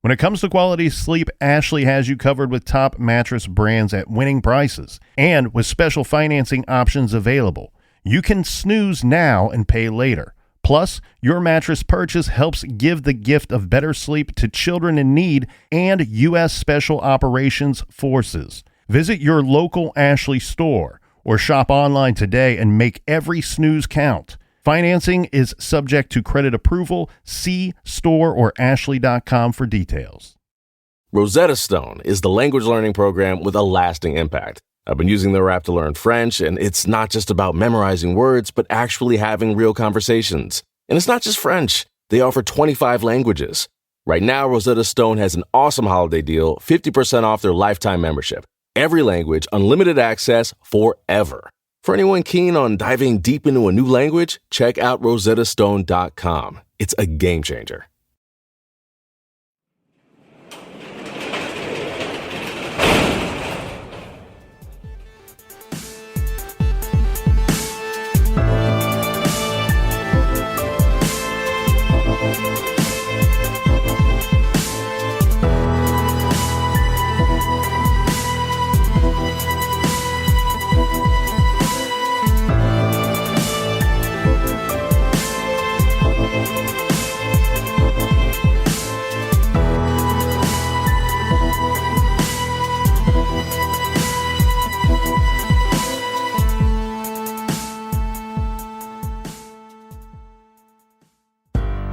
When it comes to quality sleep, Ashley has you covered with top mattress brands at winning prices and with special financing options available. You can snooze now and pay later. Plus, your mattress purchase helps give the gift of better sleep to children in need and U.S. Special Operations Forces. Visit your local Ashley store or shop online today and make every snooze count. Financing is subject to credit approval. See store or ashley.com for details. Rosetta Stone is the language learning program with a lasting impact. I've been using their app to learn French, and it's not just about memorizing words, but actually having real conversations. And it's not just French. They offer 25 languages. Right now, Rosetta Stone has an awesome holiday deal, 50% off their lifetime membership. Every language, unlimited access forever. For anyone keen on diving deep into a new language, check out rosettastone.com. It's a game changer.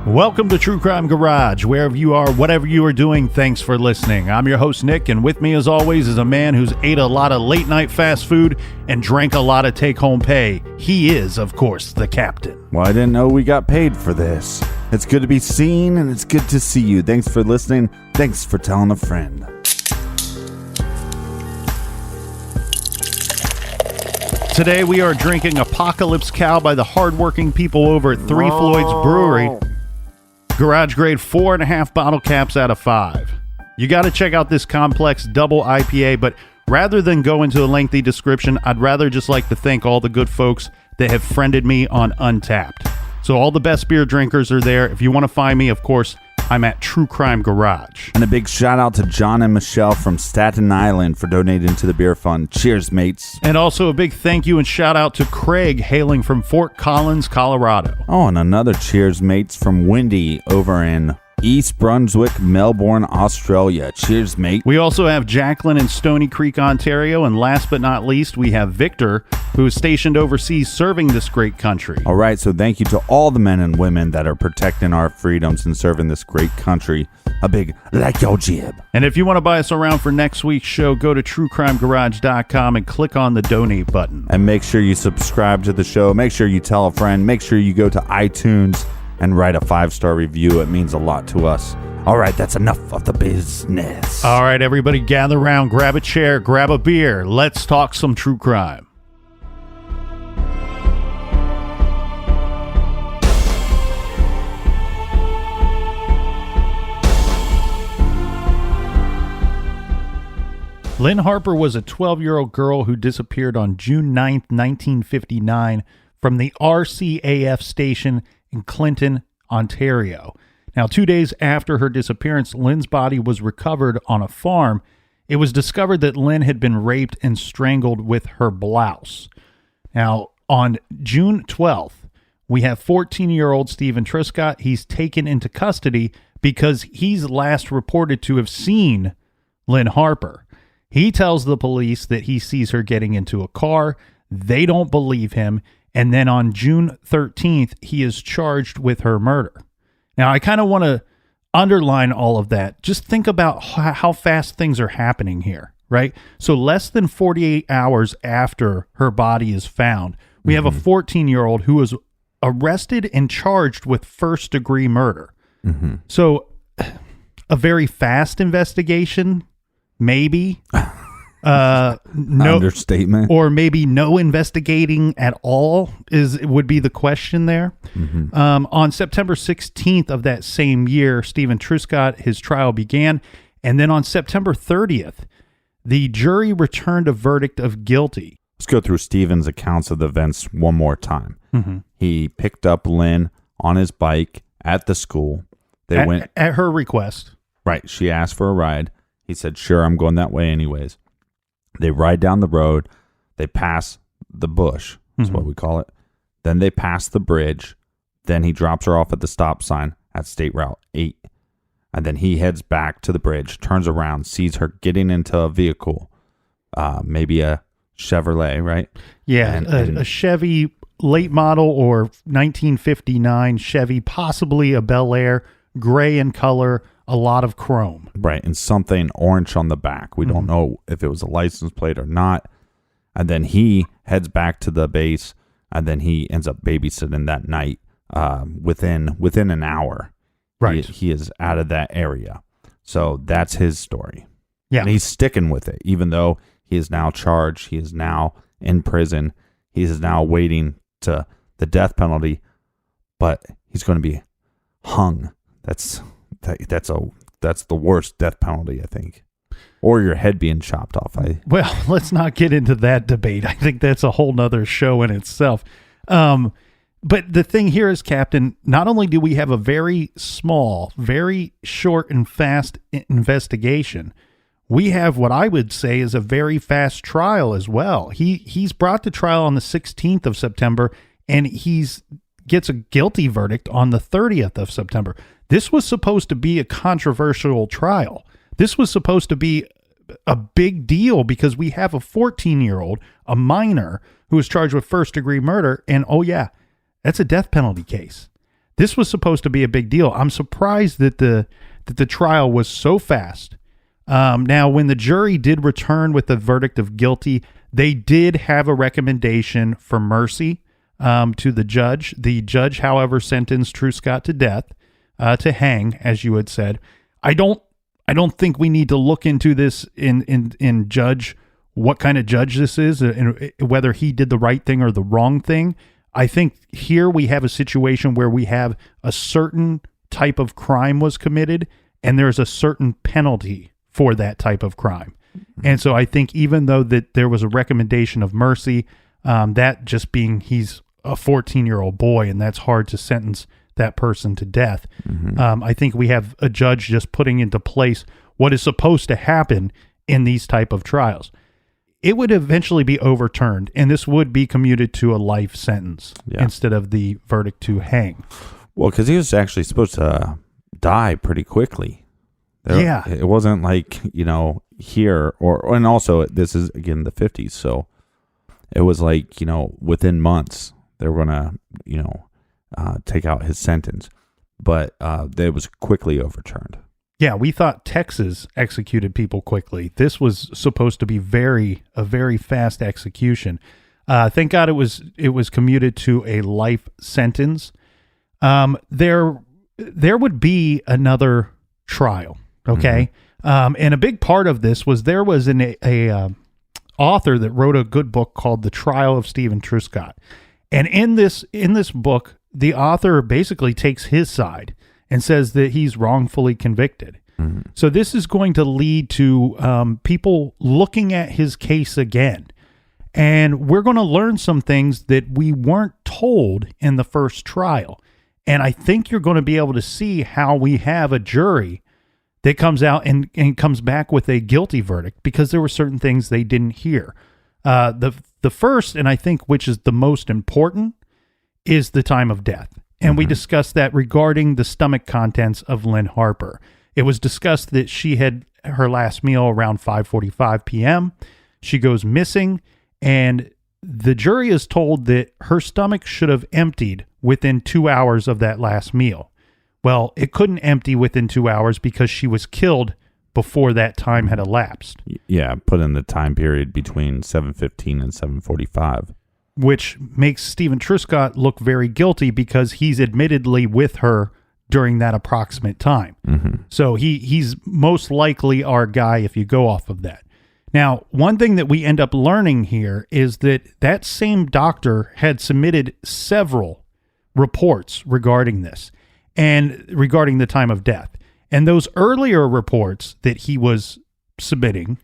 Welcome to True Crime Garage. Wherever you are, whatever you are doing, thanks for listening. I'm your host, Nick, and with me, as always, is a man who's ate a lot of late-night fast food and drank a lot of take-home pay. He is, of course, the captain. Well, I didn't know we got paid for this. It's good to be seen, and it's good to see you. Thanks for listening. Thanks for telling a friend. Today, we are drinking Apocalypse Cow by the hardworking people over at Three Floyds Brewery. Garage grade 4.5 bottle caps out of 5. You got to check out this complex double IPA, but rather than go into a lengthy description, I'd rather just like to thank all the good folks that have friended me on Untappd. So all the best beer drinkers are there. If you want to find me, of course, I'm at True Crime Garage. And a big shout out to John and Michelle from Staten Island for donating to the beer fund. Cheers, mates. And also a big thank you and shout out to Craig hailing from Fort Collins, Colorado. Oh, and another cheers, mates, from Wendy over in East Brunswick, Melbourne, Australia. Cheers, mate. We also have Jacqueline in Stony Creek, Ontario. And last but not least, we have Victor, who is stationed overseas serving this great country. All right, so thank you to all the men and women that are protecting our freedoms and serving this great country. A big like your jib. And if you want to buy us around for next week's show, go to truecrimegarage.com and click on the donate button. And make sure you subscribe to the show. Make sure you tell a friend. Make sure you go to iTunes and write a 5-star review. It means a lot to us. All right, that's enough of the business. All right, everybody gather around, grab a chair, grab a beer. Let's talk some true crime. Lynne Harper was a 12-year-old girl who disappeared on June 9th, 1959 from the RCAF Station in Clinton, Ontario. Now, 2 days after her disappearance, Lynne's body was recovered on a farm. It was discovered that Lynne had been raped and strangled with her blouse. Now, on June 12th, we have 14-year-old Steven Truscott. He's taken into custody because he's last reported to have seen Lynne Harper. He tells the police that he sees her getting into a car. They don't believe him. And then on June 13th, he is charged with her murder. Now, I kind of want to underline all of that. Just think about how fast things are happening here, right? So less than 48 hours after her body is found, we have a 14-year-old who was arrested and charged with first-degree murder. So a very fast investigation, maybe. No understatement, or maybe no investigating at all would be the question there. On September 16th of that same year, Steven Truscott, his trial began, and then on September 30th, the jury returned a verdict of guilty. Let's go through Steven's accounts of the events one more time. He picked up Lynne on his bike at the school. They went at her request. Right. She asked for a ride. He said, sure, I'm going that way anyways. They ride down the road. They pass the bush. That's what we call it. Then they pass the bridge. Then he drops her off at the stop sign at State Route 8. And then he heads back to the bridge, turns around, sees her getting into a vehicle, maybe a Chevrolet, right? Yeah, a Chevy late model or 1959 Chevy, possibly a Bel Air, gray in color, a lot of chrome. Right, and something orange on the back. We don't know if it was a license plate or not. And then he heads back to the base, and then he ends up babysitting that night within an hour. Right. He is out of that area. So that's his story. Yeah. And he's sticking with it, even though he is now charged. He is now in prison. He is now waiting to the death penalty, but he's going to be hung. That's the worst death penalty, I think. Or your head being chopped off. Well, let's not get into that debate. I think that's a whole nother show in itself. But the thing here is, Captain, not only do we have a very small, very short and fast investigation, we have what I would say is a very fast trial as well. He's brought to trial on the 16th of September, and gets a guilty verdict on the 30th of September. This was supposed to be a controversial trial. This was supposed to be a big deal because we have a 14-year-old, a minor, who is charged with first-degree murder, and that's a death penalty case. This was supposed to be a big deal. I'm surprised that the trial was so fast. Now, when the jury did return with the verdict of guilty, they did have a recommendation for mercy to the judge. The judge, however, sentenced Truscott to death, to hang, as you had said. I don't think we need to look into this in judge what kind of judge this is and whether he did the right thing or the wrong thing. I think here we have a situation where we have a certain type of crime was committed and there's a certain penalty for that type of crime. And so I think even though that there was a recommendation of mercy, that just being he's a 14-year-old boy and that's hard to sentence that person to death. I think we have a judge just putting into place what is supposed to happen in these type of trials. It would eventually be overturned, and this would be commuted to a life sentence instead of the verdict to hang. Well, because he was actually supposed to die pretty quickly. It wasn't like, here, and also this is, again, the 50s, so it was like, within months, they were going to, take out his sentence. But it was quickly overturned. Yeah, we thought Texas executed people quickly. This was supposed to be a very fast execution. Thank God it was commuted to a life sentence. There would be another trial, okay? And a big part of this was there was an author that wrote a good book called The Trial of Steven Truscott. And in this book, the author basically takes his side and says that he's wrongfully convicted. So this is going to lead to people looking at his case again. And we're going to learn some things that we weren't told in the first trial. And I think you're going to be able to see how we have a jury that comes out and comes back with a guilty verdict because there were certain things they didn't hear. The first, and I think which is the most important, is the time of death. And we discussed that regarding the stomach contents of Lynne Harper. It was discussed that she had her last meal around 5:45 p.m. She goes missing, and the jury is told that her stomach should have emptied within 2 hours of that last meal. Well, it couldn't empty within 2 hours because she was killed before that time had elapsed. Yeah, put in the time period between 7:15 and 7:45. Which makes Steven Truscott look very guilty because he's admittedly with her during that approximate time. So he's most likely our guy if you go off of that. Now, one thing that we end up learning here is that same doctor had submitted several reports regarding this and regarding the time of death. And those earlier reports that he was submitting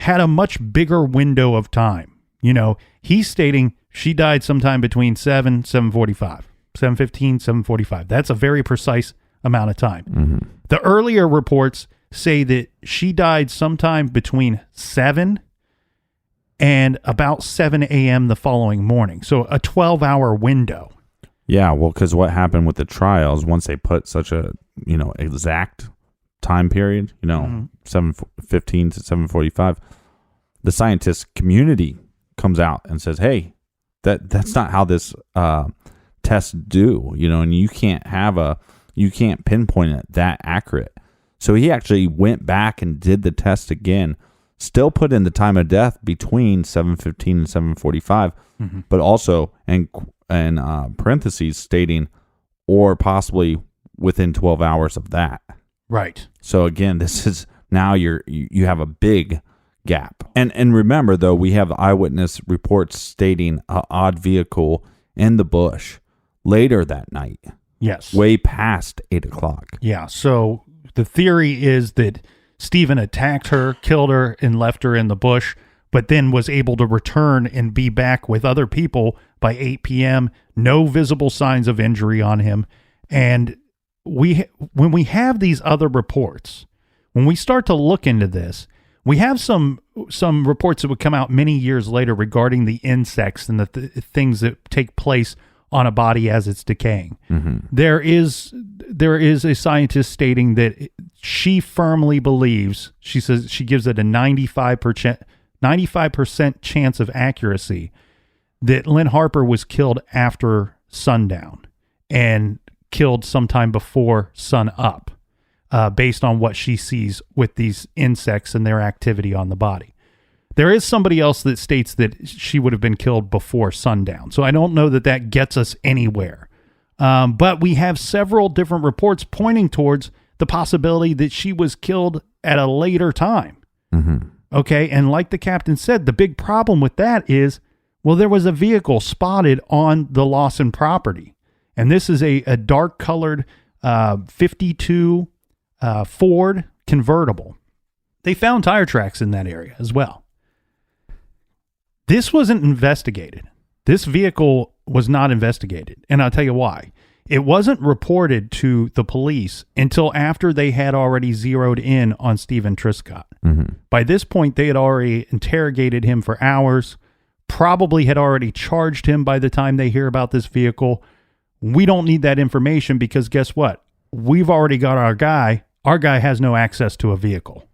had a much bigger window of time. He's stating she died sometime between 7:45, 7:15, 7:45. That's a very precise amount of time. Mm-hmm. The earlier reports say that she died sometime between 7 and about 7 a.m. the following morning. So a 12-hour window. Yeah, well, because what happened with the trials, once they put such a, exact time period, 7:15 to 7:45, the scientist community comes out and says, hey, that's not how this tests do, and you can't pinpoint it that accurate. So he actually went back and did the test again, still put in the time of death between 7:15 and 7:45, but also in parentheses stating, or possibly within 12 hours of that. Right. So again, this is now you have a big gap. And remember, though, we have eyewitness reports stating an odd vehicle in the bush later that night. Yes. Way past 8 o'clock. Yeah. So the theory is that Steven attacked her, killed her, and left her in the bush, but then was able to return and be back with other people by 8 p.m. No visible signs of injury on him. And when we have these other reports, when we start to look into this, we have some reports that would come out many years later regarding the insects and the things that take place on a body as it's decaying. Mm-hmm. There is a scientist stating that she firmly believes, she says she gives it a 95% chance of accuracy, that Lynne Harper was killed after sundown and killed sometime before sun up, based on what she sees with these insects and their activity on the body. There is somebody else that states that she would have been killed before sundown. So I don't know that gets us anywhere. But we have several different reports pointing towards the possibility that she was killed at a later time. Mm-hmm. Okay. And like the captain said, the big problem with that is, well, there was a vehicle spotted on the Lawson property. And this is a dark colored 52 Ford convertible. They found tire tracks in that area as well. This wasn't investigated. This vehicle was not investigated. And I'll tell you why. It wasn't reported to the police until after they had already zeroed in on Steven Truscott. Mm-hmm. By this point, they had already interrogated him for hours, probably had already charged him by the time they hear about this vehicle. We don't need that information because guess what? We've already got our guy. Our guy has no access to a vehicle.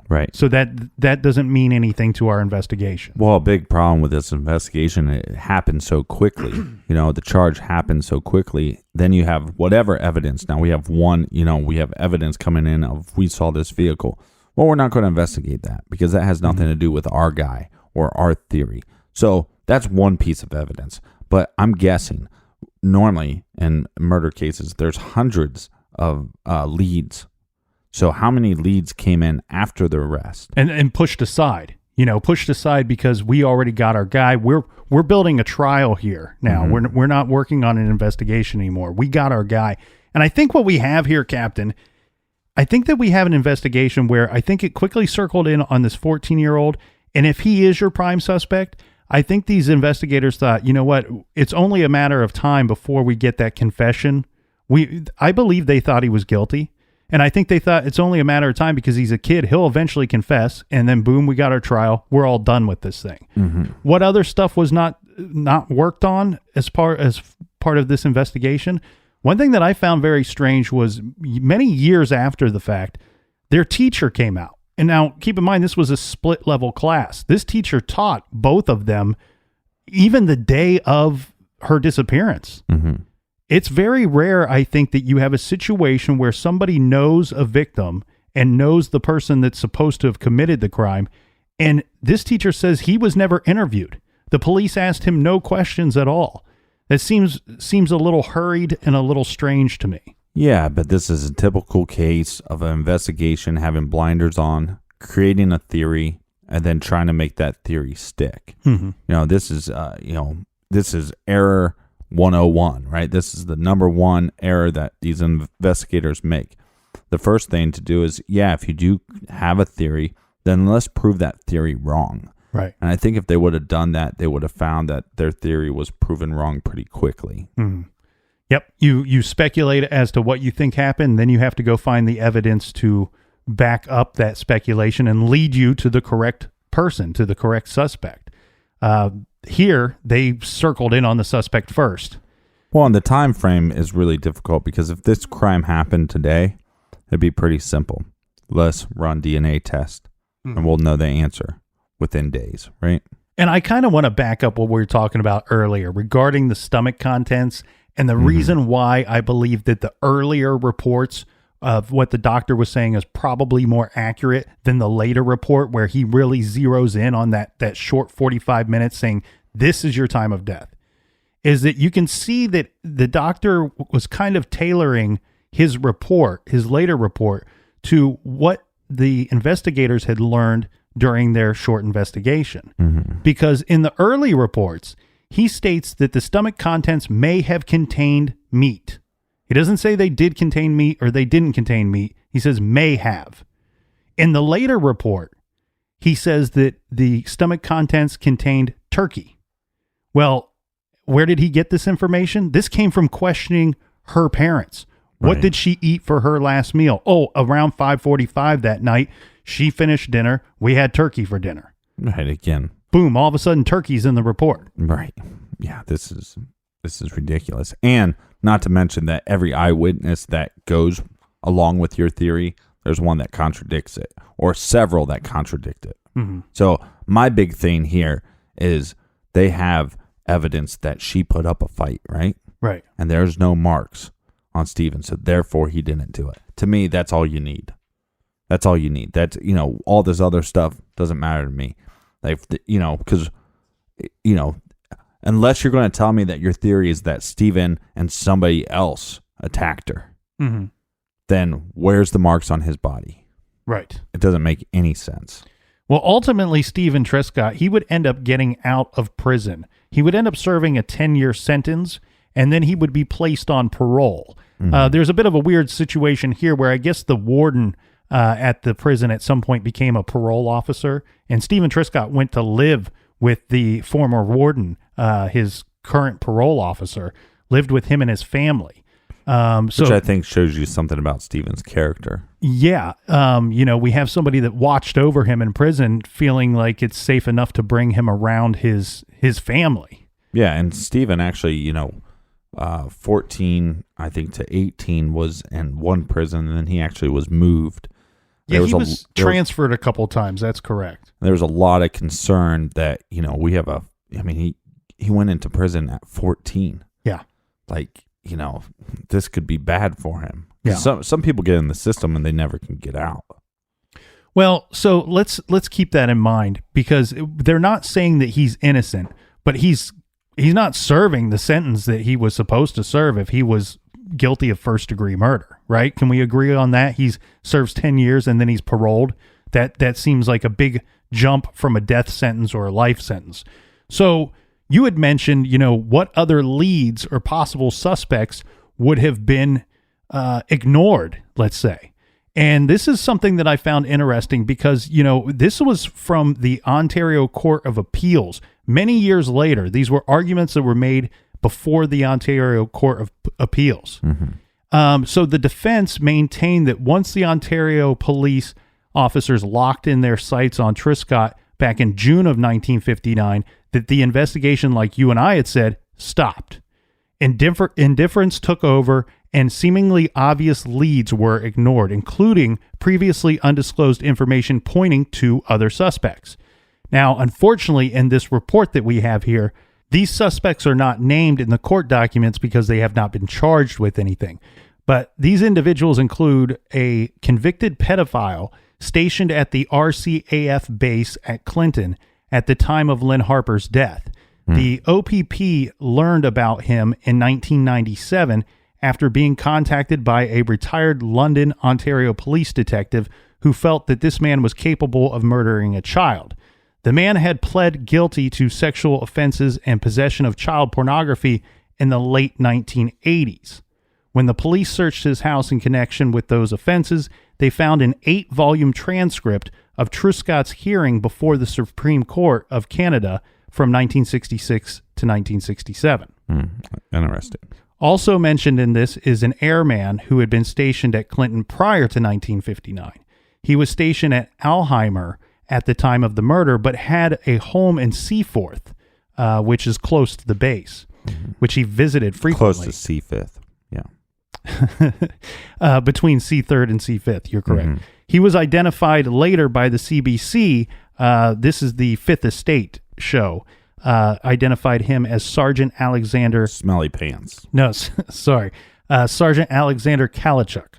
Right. So that doesn't mean anything to our investigation. Well, a big problem with this investigation, it happened so quickly. The charge happened so quickly. Then you have whatever evidence. Now we have we have evidence coming in of we saw this vehicle. Well, we're not going to investigate that because that has nothing to do with our guy or our theory. So that's one piece of evidence. But I'm guessing normally in murder cases, there's hundreds of leads. So how many leads came in after the arrest? And pushed aside, pushed aside because we already got our guy. We're building a trial here now. Mm-hmm. We're not working on an investigation anymore. We got our guy. And I think what we have here, Captain, I think that we have an investigation where I think it quickly circled in on this 14-year-old. And if he is your prime suspect, I think these investigators thought, you know what, it's only a matter of time before we get that confession. I believe they thought he was guilty. And I think they thought it's only a matter of time because he's a kid. He'll eventually confess. And then boom, we got our trial. We're all done with this thing. Mm-hmm. What other stuff was not worked on as part of this investigation? One thing that I found very strange was many years after the fact, their teacher came out. And now keep in mind, this was a split level class. This teacher taught both of them even the day of her disappearance. Mm-hmm. It's very rare, I think, that you have a situation where somebody knows a victim and knows the person that's supposed to have committed the crime. And this teacher says he was never interviewed. The police asked him no questions at all. That seems a little hurried and a little strange to me. Yeah, but this is a typical case of an investigation having blinders on, creating a theory, and then trying to make that theory stick. Mm-hmm. This is error 101, right? This is the number one error that these investigators make. The first thing to do is, if you do have a theory, then let's prove that theory wrong. Right. And I think if they would have done that, they would have found that their theory was proven wrong pretty quickly. Mm. Yep. You speculate as to what you think happened, then you have to go find the evidence to back up that speculation and lead you to the correct person, to the correct suspect. Here, they circled in on the suspect first. Well, and the time frame is really difficult because if this crime happened today, it'd be pretty simple. Let's run DNA test, and we'll know the answer within days, right? And I kind of want to back up what we were talking about earlier regarding the stomach contents and the reason why I believe that the earlier reports of what the doctor was saying is probably more accurate than the later report where he really zeroes in on that short 45 minutes saying, this is your time of death, is that you can see that the doctor was kind of tailoring his report, his later report, to what the investigators had learned during their short investigation. Because in the early reports, he states that the stomach contents may have contained meat. He doesn't say they did contain meat or they didn't contain meat. He says may have. In the later report, he says that the stomach contents contained turkey. Well, where did he get this information? This came from questioning her parents. What Right. did she eat for her last meal? Oh, around 5:45 that night, she finished dinner. We had turkey for dinner. Right, again. Boom, all of a sudden turkey's in the report. Right. Yeah, this is ridiculous. And not to mention that every eyewitness that goes along with your theory, there's one that contradicts it or several that contradict it. So my big thing here is they have evidence that she put up a fight, right? Right. And there's no marks on Steven, so therefore he didn't do it. To me, that's all you need. That's all you need. That's, all this other stuff doesn't matter to me. Like, because, unless you're going to tell me that your theory is that Steven and somebody else attacked her, then where's the marks on his body? Right. It doesn't make any sense. Well, ultimately, Steven Truscott, he would end up getting out of prison. He would end up serving a 10-year sentence, and then he would be placed on parole. There's a bit of a weird situation here where I guess the warden at the prison at some point became a parole officer, and Steven Truscott went to live with the former warden, his current parole officer, lived with him and his family. Which I think shows you something about Steven's character. Yeah. We have somebody that watched over him in prison feeling like it's safe enough to bring him around his family. Yeah, and Steven actually, 14, I think, to 18 was in one prison, and then he actually was moved. Yeah, he was transferred a couple times. That's correct. There was a lot of concern that, we have he went into prison at 14. Yeah. Like, this could be bad for him. Yeah. Some people get in the system and they never can get out. Well, so let's keep that in mind because they're not saying that he's innocent, but he's not serving the sentence that he was supposed to serve if he was guilty of first-degree murder, right? Can we agree on that? He serves 10 years and then he's paroled. That seems like a big jump from a death sentence or a life sentence. So you had mentioned, what other leads or possible suspects would have been ignored, let's say. And this is something that I found interesting because, this was from the Ontario Court of Appeals. Many years later, these were arguments that were made before the Ontario Court of Appeals. So the defense maintained that once the Ontario police officers locked in their sights on Truscott back in June of 1959, that the investigation, like you and I had said, stopped. Indifference took over and seemingly obvious leads were ignored, including previously undisclosed information pointing to other suspects. Now, unfortunately, in this report that we have here, these suspects are not named in the court documents because they have not been charged with anything. But these individuals include a convicted pedophile stationed at the RCAF base at Clinton at the time of Lynne Harper's death. The OPP learned about him in 1997 after being contacted by a retired London, Ontario police detective who felt that this man was capable of murdering a child. The man had pled guilty to sexual offenses and possession of child pornography in the late 1980s. When the police searched his house in connection with those offenses, they found an 8-volume transcript of Truscott's hearing before the Supreme Court of Canada from 1966 to 1967. Interesting. Also mentioned in this is an airman who had been stationed at Clinton prior to 1959. He was stationed at Alheimer at the time of the murder, but had a home in Seaforth, which is close to the base, which he visited frequently. Close to C-Fifth. Yeah. Between C3rd and C5th, you're correct. He was identified later by the CBC. This is the Fifth Estate show. Identified him as Sergeant Alexander... Smelly pants. No, sorry. Sergeant Alexander Kalichuk.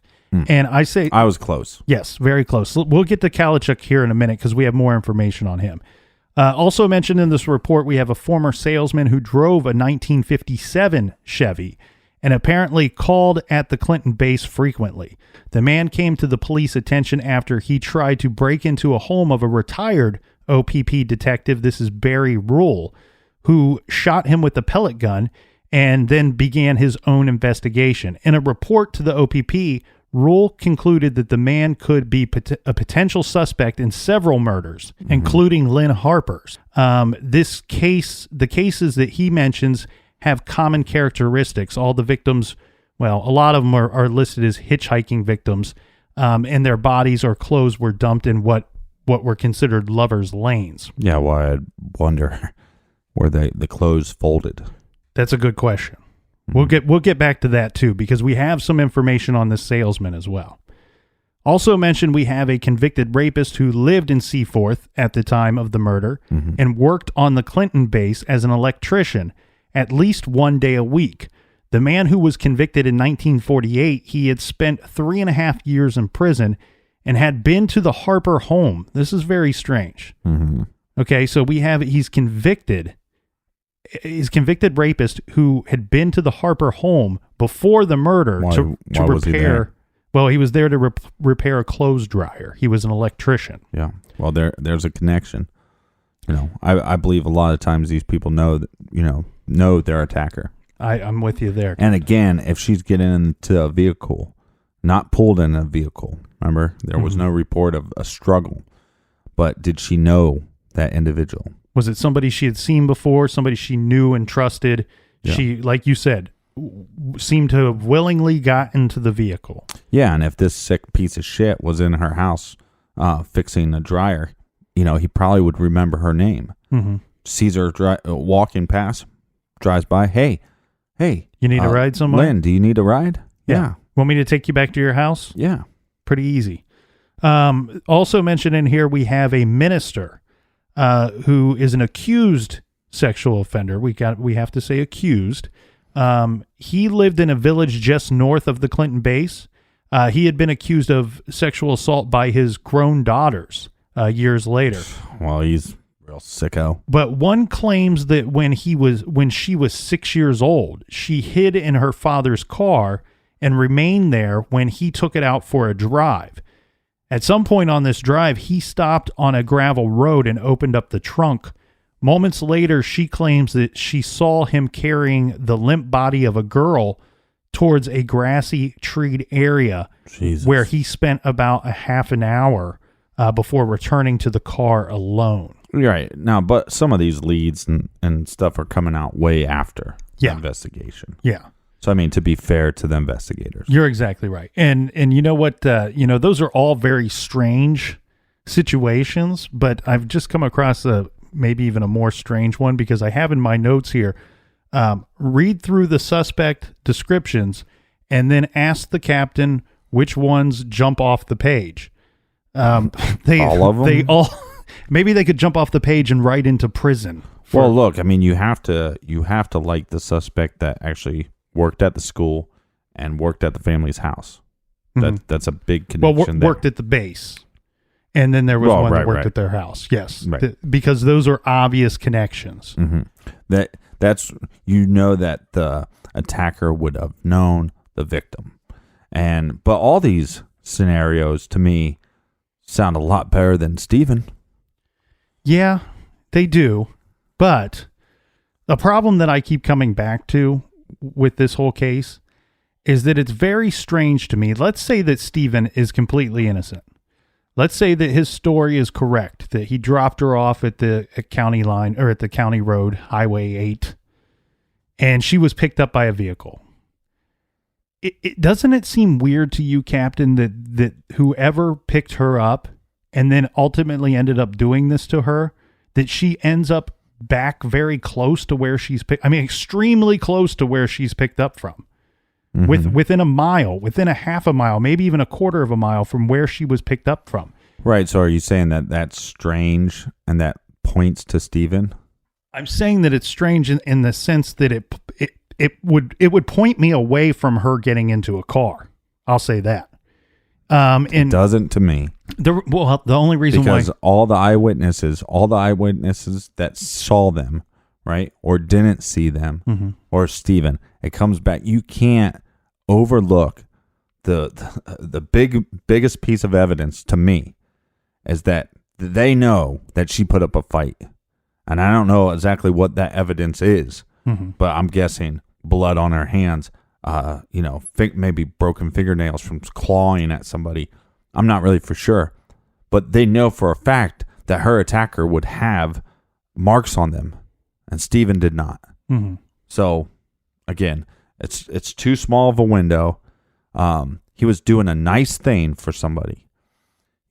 And I say... I was close. Yes, very close. We'll get to Kalichuk here in a minute because we have more information on him. Also mentioned in this report, we have a former salesman who drove a 1957 Chevy and apparently called at the Clinton base frequently. The man came to the police attention after he tried to break into a home of a retired OPP detective. This is Barry Rule, who shot him with a pellet gun and then began his own investigation. In a report to the OPP, Rule concluded that the man could be a potential suspect in several murders, including Lynne Harper's. The cases that he mentions have common characteristics. All the victims, well, a lot of them are listed as hitchhiking victims, and their bodies or clothes were dumped in what were considered lovers' lanes. Yeah, well, I wonder were the clothes folded? That's a good question. We'll get back to that too, because we have some information on this salesman as well. Also mentioned, we have a convicted rapist who lived in Seaforth at the time of the murder and worked on the Clinton base as an electrician at least one day a week. The man who was convicted in 1948, he had spent 3.5 years in prison and had been to the Harper home. This is very strange. Okay, so he's convicted rapist who had been to the Harper home before the murder to repair. Was he there? Well, he was there to repair a clothes dryer. He was an electrician. Yeah. Well, there's a connection. You know, I believe a lot of times these people know their attacker. I'm with you there. And again, if she's getting into a vehicle, not pulled in a vehicle, remember, there was no report of a struggle, but did she know that individual? Was it somebody she had seen before, somebody she knew and trusted? Yeah. She, like you said, seemed to have willingly got into the vehicle. Yeah, and if this sick piece of shit was in her house fixing a dryer, he probably would remember her name. Sees her walking past, drives by, hey. You need a ride somewhere? Lynn, do you need a ride? Yeah. Want me to take you back to your house? Yeah. Pretty easy. Also mentioned in here, we have a minister who is an accused sexual offender. We have to say accused. He lived in a village just north of the Clinton base. He had been accused of sexual assault by his grown daughters years later. Well, he's real sicko. But one claims that when she was 6 years old, she hid in her father's car and remained there when he took it out for a drive. At some point on this drive, he stopped on a gravel road and opened up the trunk. Moments later, she claims that she saw him carrying the limp body of a girl towards a grassy treed area where he spent about a half an hour before returning to the car alone. Right. Now, but some of these leads and stuff are coming out way after the investigation. Yeah. So, I mean, to be fair to the investigators. You're exactly right. And you know what? Those are all very strange situations, but I've just come across maybe even a more strange one because I have in my notes here, read through the suspect descriptions and then ask the captain which ones jump off the page. All of them? Maybe they could jump off the page and right into prison. Well, look, I mean, you have to like the suspect that actually worked at the school and worked at the family's house. That's a big connection. Well, worked at the base. And then there was one that worked at their house. Yes. Right. Because those are obvious connections. That's that the attacker would have known the victim. But all these scenarios to me sound a lot better than Steven. Yeah, they do. But the problem that I keep coming back to with this whole case is that it's very strange to me. Let's say that Steven is completely innocent. Let's say that his story is correct, that he dropped her off at the county line or at the county road, Highway 8, and she was picked up by a vehicle. doesn't it seem weird to you, Captain, that whoever picked her up and then ultimately ended up doing this to her, that she ends up back very close to where she's extremely close to where she's picked up from. Within a mile, within a half a mile, maybe even a quarter of a mile from where she was picked up from. Right. So are you saying that that's strange and that points to Steven? I'm saying that it's strange in the sense that it would point me away from her getting into a car. I'll say that. It doesn't to me. The only reason because why all the eyewitnesses that saw them, right, or didn't see them, or Steven, it comes back. You can't overlook the biggest piece of evidence to me is that they know that she put up a fight, and I don't know exactly what that evidence is, but I'm guessing blood on her hands. Maybe broken fingernails from clawing at somebody. I'm not really for sure, but they know for a fact that her attacker would have marks on them, and Steven did not. So, again, it's too small of a window. He was doing a nice thing for somebody.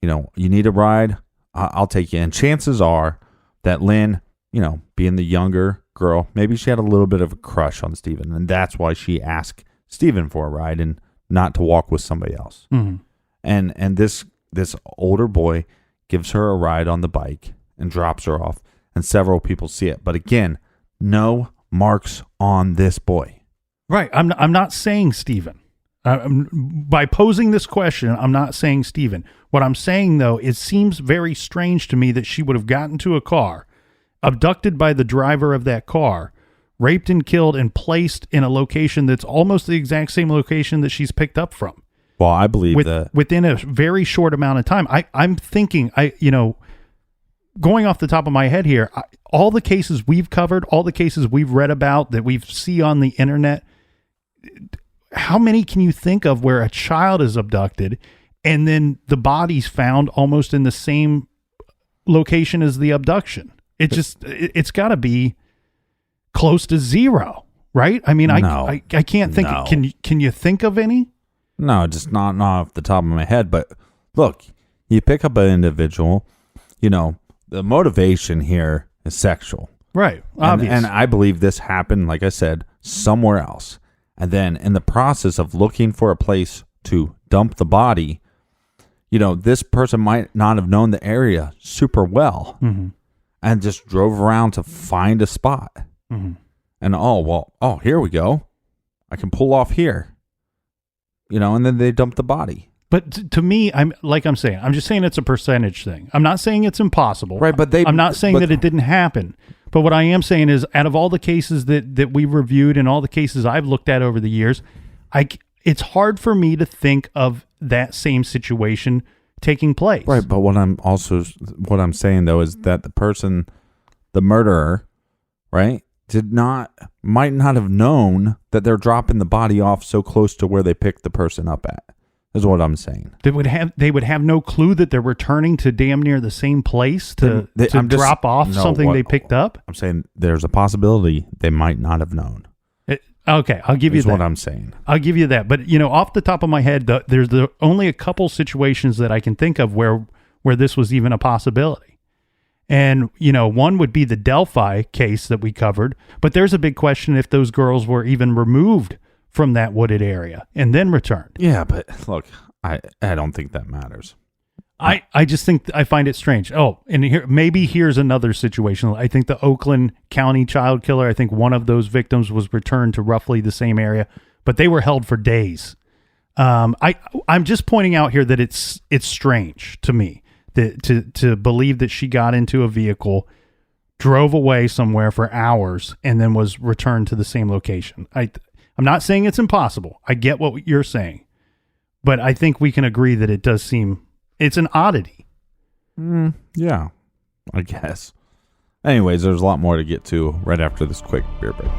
You need a ride, I'll take you. And chances are that Lynne, being the younger girl, maybe she had a little bit of a crush on Steven, and that's why she asked Steven for a ride and not to walk with somebody else. And this older boy gives her a ride on the bike and drops her off, and several people see it. But again, no marks on this boy. Right. I'm not saying Steven. By posing this question, I'm not saying Steven. What I'm saying, though, it seems very strange to me that she would have gotten to a car, abducted by the driver of that car, raped and killed, and placed in a location that's almost the exact same location that she's picked up from. Well, I believe within a very short amount of time. I'm thinking, going off the top of my head here, all the cases we've covered, all the cases we've read about that we see on the internet, how many can you think of where a child is abducted and then the body's found almost in the same location as the abduction? It's got to be close to zero, right? I mean, no, I can't think. No. Can you think of any? No, just not off the top of my head. But look, you pick up an individual, the motivation here is sexual. Right. And I believe this happened, like I said, somewhere else. And then in the process of looking for a place to dump the body, this person might not have known the area super well and just drove around to find a spot. And, here we go. I can pull off here. And then they dump the body. But to me, I'm just saying it's a percentage thing. I'm not saying it's impossible. Right, but I'm not saying that it didn't happen. But what I am saying is, out of all the cases that we've reviewed and all the cases I've looked at over the years, it's hard for me to think of that same situation taking place. Right, but what I'm saying though is that the murderer, right, might not have known that they're dropping the body off so close to where they picked the person up at. Is what I'm saying. They would have no clue that they're returning to damn near the same place to drop off something they picked up. I'm saying there's a possibility they might not have known. Okay, I'll give you that. That's what I'm saying. I'll give you that. But off the top of my head, there's only a couple situations that I can think of where this was even a possibility. And one would be the Delphi case that we covered. But there's a big question if those girls were even removed from that wooded area and then returned. Yeah, but look, I don't think that matters. I just think I find it strange. Oh, and here's another situation. I think the Oakland County child killer, I think one of those victims was returned to roughly the same area, but they were held for days. I'm just pointing out here that it's strange to me that to believe that she got into a vehicle, drove away somewhere for hours, and then was returned to the same location. I'm not saying it's impossible. I get what you're saying, but I think we can agree that it does seem it's an oddity. Yeah, I guess. Anyways, there's a lot more to get to right after this quick beer break.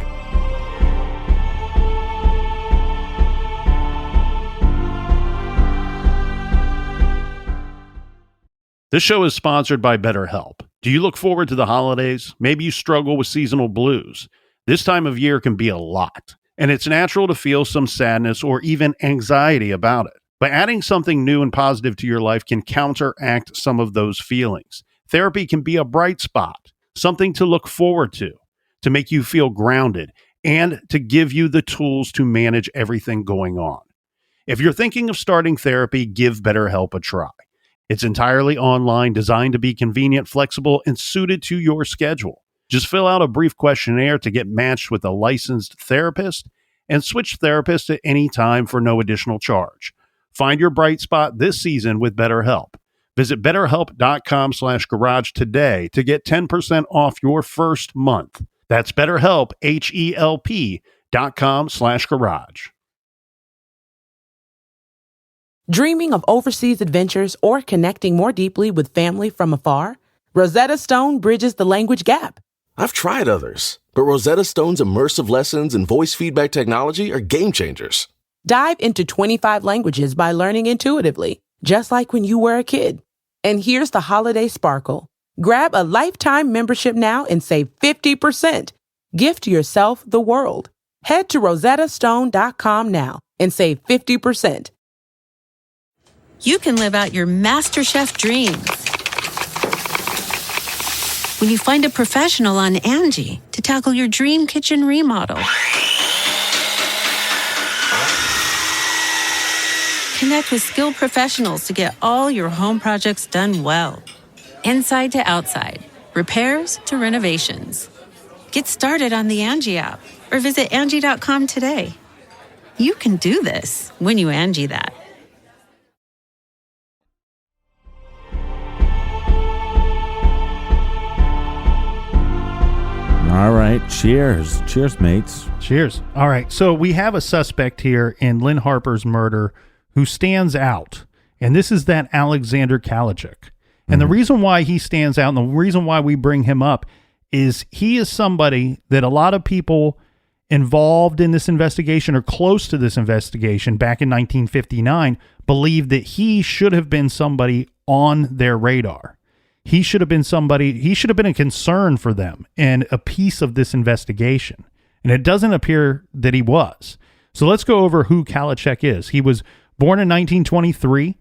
This show is sponsored by BetterHelp. Do you look forward to the holidays? Maybe you struggle with seasonal blues. This time of year can be a lot. and it's natural to feel some sadness or even anxiety about it. But adding something new and positive to your life can counteract some of those feelings. Therapy can be a bright spot, something to look forward to make you feel grounded, and to give you the tools to manage everything going on. If you're thinking of starting therapy, give BetterHelp a try. It's entirely online, designed to be convenient, flexible, and suited to your schedule. Just fill out a brief questionnaire to get matched with a licensed therapist and switch therapists at any time for no additional charge. Find your bright spot this season with BetterHelp. Visit BetterHelp.com/garage today to get 10% off your first month. That's BetterHelp, HELP.com/garage. Dreaming of overseas adventures or connecting more deeply with family from afar? Rosetta Stone bridges the language gap. I've tried others, but Rosetta Stone's immersive lessons and voice feedback technology are game changers. Dive into 25 languages by learning intuitively, just like when you were a kid. And here's the holiday sparkle. Grab a lifetime membership now and save 50%. Gift yourself the world. Head to rosettastone.com now and save 50%. You can live out your MasterChef dreams when you find a professional on Angie to tackle your dream kitchen remodel. Connect with skilled professionals to get all your home projects done well. Inside to outside, repairs to renovations. Get started on the Angie app or visit Angie.com today. You can do this when you Angie that. All right. Cheers. Cheers, mates. Cheers. All right. So we have a suspect here in Lynne Harper's murder who stands out. And this is that Alexander Kalachik. And the reason why he stands out and the reason why we bring him up is he is somebody that a lot of people involved in this investigation or close to this investigation back in 1959 believed that he should have been somebody on their radar. He should have been somebody, he should have been a concern for them and a piece of this investigation. And it doesn't appear that he was. So let's go over who Kalachik is. He was born in 1923.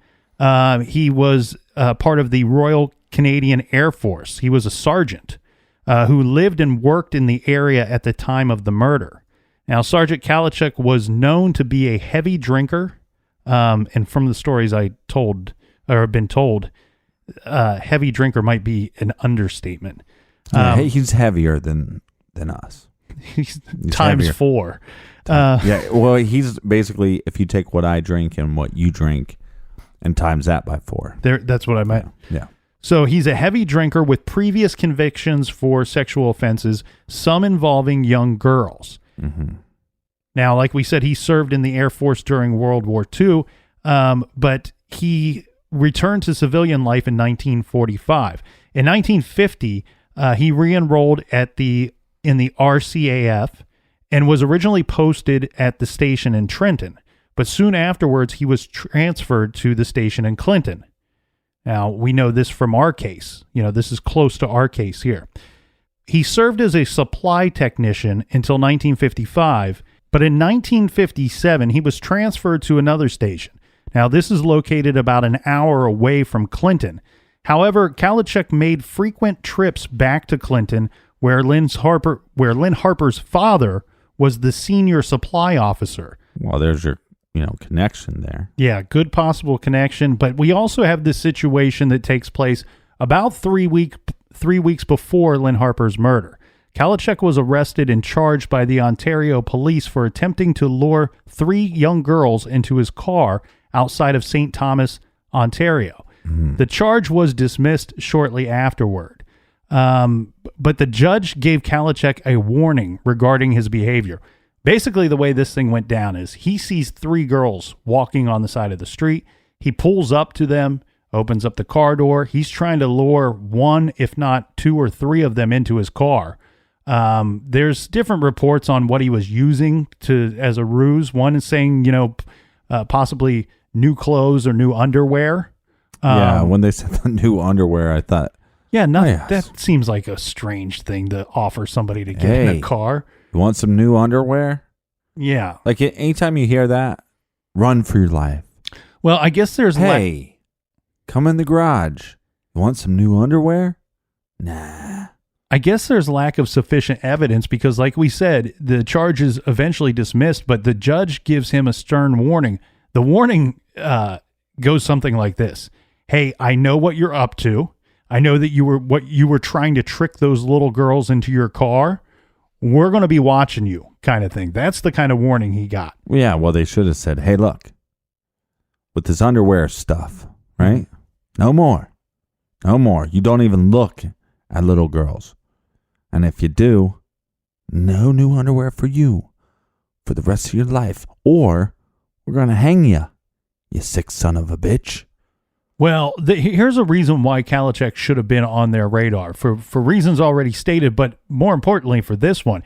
He was part of the Royal Canadian Air Force. He was a sergeant who lived and worked in the area at the time of the murder. Now, Sergeant Kalachik was known to be a heavy drinker. And from the stories I told or have been told, heavy drinker might be an understatement. He's heavier than us. He's times heavier. 4. Yeah, well, he's basically, if you take what I drink and what you drink and times that by 4. That's what I meant. Yeah. So he's a heavy drinker with previous convictions for sexual offenses, some involving young girls. Mm-hmm. Now, like we said, he served in the Air Force during World War II, but he returned to civilian life in 1945. In 1950, he re-enrolled in the RCAF and was originally posted at the station in Trenton, but soon afterwards he was transferred to the station in Clinton. Now, we know this from our case. You know, this is close to our case here. He served as a supply technician until 1955, but in 1957 he was transferred to another station. Now, this is located about an hour away from Clinton. However, Kalachik made frequent trips back to Clinton, where Lynne Harper's father was the senior supply officer. Well, there's your, connection there. Yeah, good possible connection. But we also have this situation that takes place about 3 weeks before Lynne Harper's murder. Kalachik was arrested and charged by the Ontario police for attempting to lure 3 young girls into his car outside of St. Thomas, Ontario. Mm-hmm. The charge was dismissed shortly afterward. But the judge gave Kalachik a warning regarding his behavior. Basically, the way this thing went down is he sees 3 girls walking on the side of the street. He pulls up to them, opens up the car door. He's trying to lure 1, if not 2 or 3 of them into his car. There's different reports on what he was using as a ruse. One is saying, possibly new clothes or new underwear. Yeah, when they said the new underwear, I thought, yeah, that seems like a strange thing to offer somebody to get in a car. You want some new underwear? Yeah. Like anytime you hear that, run for your life. Well, I guess there's Hey, come in the garage. You want some new underwear? Nah. I guess there's lack of sufficient evidence because, like we said, the charge is eventually dismissed, but the judge gives him a stern warning. The warning goes something like this. Hey, I know what you're up to. I know that you were trying to trick those little girls into your car. We're going to be watching you, kind of thing. That's the kind of warning he got. Yeah, well, they should have said, hey, look, with this underwear stuff, right? No more. No more. You don't even look at little girls. And if you do, no new underwear for you for the rest of your life. Or we're going to hang you sick son of a bitch. Well, here's a reason why Kalachek should have been on their radar for reasons already stated, but more importantly for this one.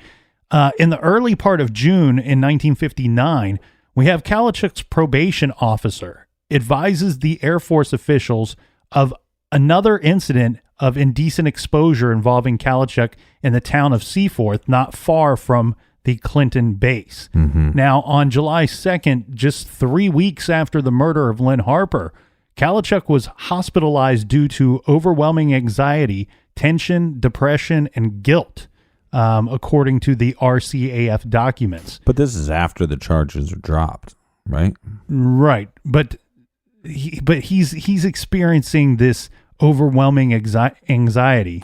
In the early part of June in 1959, we have Kalachek's probation officer advises the Air Force officials of another incident of indecent exposure involving Kalachek in the town of Seaforth, not far from the Clinton base. Now, on July 2nd, just 3 weeks after the murder of Lynne Harper, Kalachek was hospitalized due to overwhelming anxiety, tension, depression, and guilt, according to the RCAF documents. But this is after the charges are dropped, right? Right, but he's experiencing this overwhelming anxiety,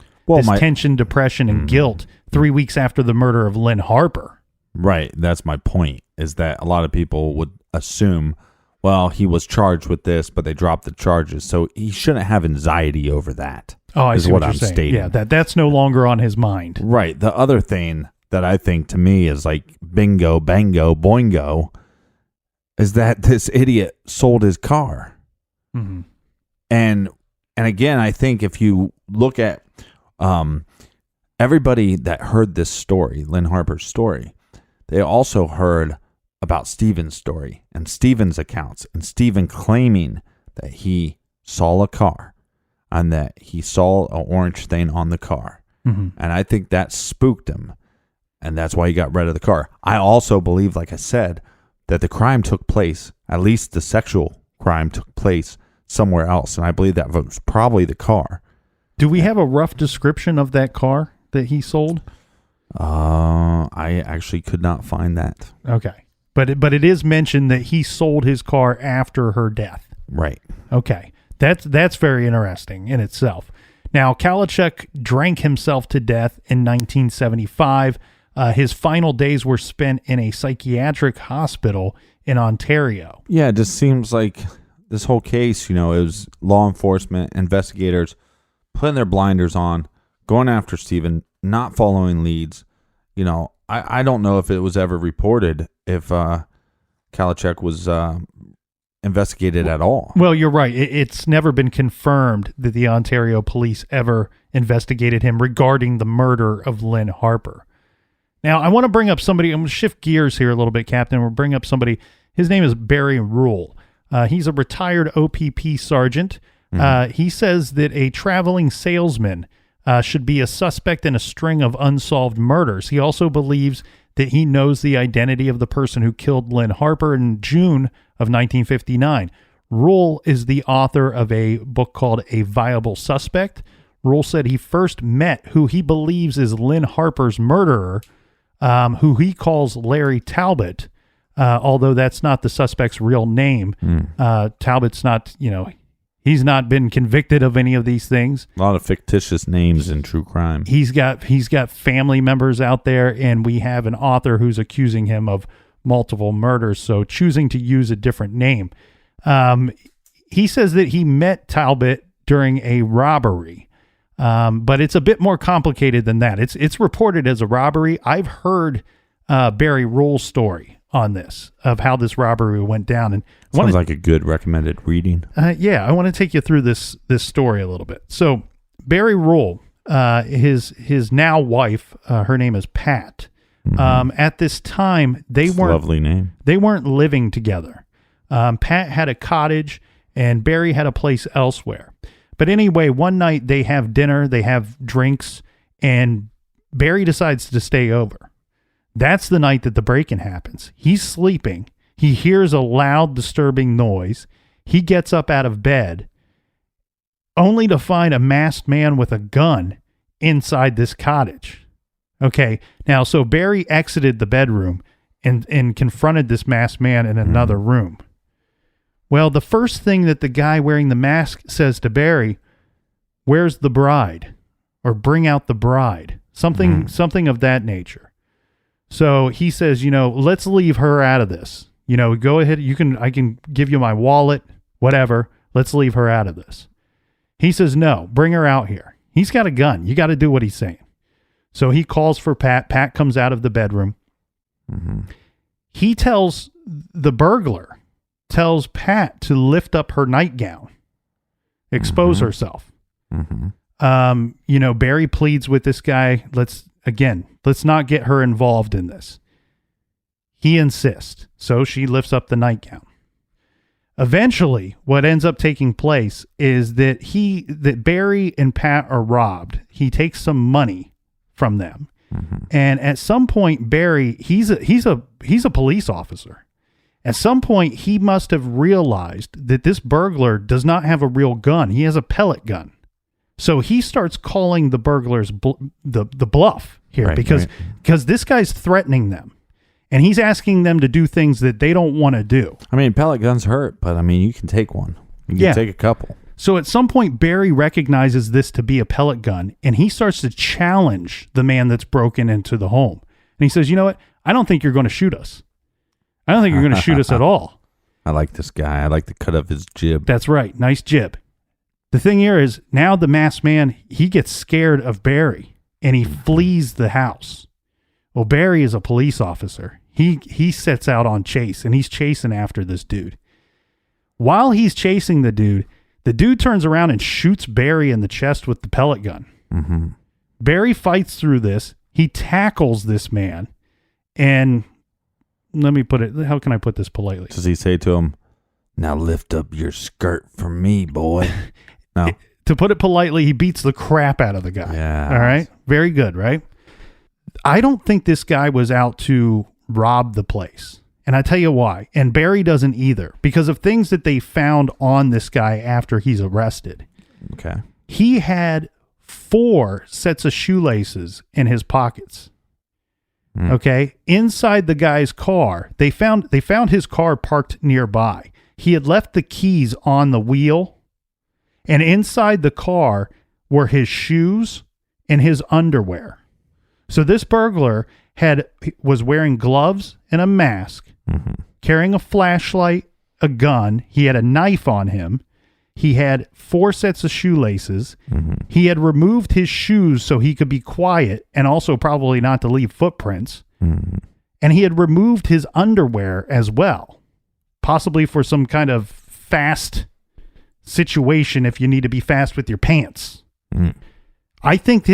tension, depression, and guilt 3 weeks after the murder of Lynne Harper. Right, that's my point, is that a lot of people would assume, well, he was charged with this, but they dropped the charges, so he shouldn't have anxiety over that. Oh, I see what you're I'm saying. stating. Yeah, that's no longer on his mind. Right. The other thing that I think to me is like bingo, bango, boingo, is that this idiot sold his car. Mm-hmm. And again, I think if you look at everybody that heard this story, Lynne Harper's story, they also heard about Steven's story and Steven's accounts, and Steven claiming that he saw a car and that he saw an orange stain on the car. Mm-hmm. And I think that spooked him, and that's why he got rid of the car. I also believe, like I said, that the crime took place, at least the sexual crime took place somewhere else, and I believe that was probably the car. Do we have a rough description of that car that he sold? I actually could not find that. Okay. But it is mentioned that he sold his car after her death. Right. Okay. That's very interesting in itself. Now, Kalachek drank himself to death in 1975. His final days were spent in a psychiatric hospital in Ontario. Yeah, it just seems like this whole case, it was law enforcement, investigators putting their blinders on, going after Steven, not following leads. I don't know if it was ever reported if Kalachek was investigated at all. Well, you're right. It's never been confirmed that the Ontario police ever investigated him regarding the murder of Lynne Harper. Now, I want to bring up somebody. I'm going to shift gears here a little bit, Captain. We'll bring up somebody. His name is Barry Rule. He's a retired OPP sergeant. He says that a traveling salesman should be a suspect in a string of unsolved murders. He also believes that he knows the identity of the person who killed Lynne Harper in June of 1959. Rule is the author of a book called A Viable Suspect. Rule said he first met who he believes is Lynne Harper's murderer, who he calls Larry Talbot, although that's not the suspect's real name. Talbot's not, he's not been convicted of any of these things. A lot of fictitious names in true crime. He's got family members out there, and we have an author who's accusing him of multiple murders, so choosing to use a different name. He says that he met Talbot during a robbery, but it's a bit more complicated than that. It's reported as a robbery. I've heard Barry Rule's story on this, of how this robbery went down. And sounds like a good recommended reading. Yeah, I want to take you through this story a little bit. So Barry Rule, his now wife, her name is Pat. At this time, Lovely name. They weren't living together. Pat had a cottage and Barry had a place elsewhere. But anyway, one night they have dinner, they have drinks, and Barry decides to stay over. That's the night that the break-in happens. He's sleeping. He hears a loud, disturbing noise. He gets up out of bed, only to find a masked man with a gun inside this cottage. Okay, now, so Barry exited the bedroom and confronted this masked man in another room. Well, the first thing that the guy wearing the mask says to Barry, "Where's the bride?" Or "Bring out the bride." Something of that nature. So he says, let's leave her out of this. Go ahead. I can give you my wallet, whatever. Let's leave her out of this. He says, no, bring her out here. He's got a gun. You got to do what he's saying. So he calls for Pat. Pat comes out of the bedroom. He tells Pat to lift up her nightgown, expose herself. Barry pleads with this guy. Let's not get her involved in this. He insists. So she lifts up the nightgown. Eventually, what ends up taking place is that Barry and Pat are robbed. He takes some money from them. And at some point, Barry, he's a police officer. At some point, he must have realized that this burglar does not have a real gun. He has a pellet gun. So he starts calling the burglars the bluff here, because this guy's threatening them, and he's asking them to do things that they don't want to do. I mean, pellet guns hurt, but I mean, you can take one. You can take a couple. So at some point, Barry recognizes this to be a pellet gun, and he starts to challenge the man that's broken into the home. And he says, "You know what? I don't think you're going to shoot us. I don't think you're going to shoot us at all." I like this guy. I like the cut of his jib. That's right. Nice jib. The thing here is, now the masked man, he gets scared of Barry, and he flees the house. Well, Barry is a police officer. He sets out on chase, and he's chasing after this dude. While he's chasing the dude turns around and shoots Barry in the chest with the pellet gun. Barry fights through this. He tackles this man, and let me put it, how can I put this politely? Does he say to him, "Now lift up your skirt for me, boy"? No. To put it politely, he beats the crap out of the guy. Yeah. All right. Very good, right? I don't think this guy was out to rob the place. And I tell you why. And Barry doesn't either, because of things that they found on this guy after he's arrested. Okay. He had 4 sets of shoelaces in his pockets. Okay. Inside the guy's car, they found his car parked nearby. He had left the keys on the wheel, and inside the car were his shoes and his underwear. So this burglar was wearing gloves and a mask, carrying a flashlight, a gun. He had a knife on him. He had 4 sets of shoelaces. He had removed his shoes so he could be quiet and also probably not to leave footprints. And he had removed his underwear as well, possibly for some kind of fast situation if you need to be fast with your pants. I think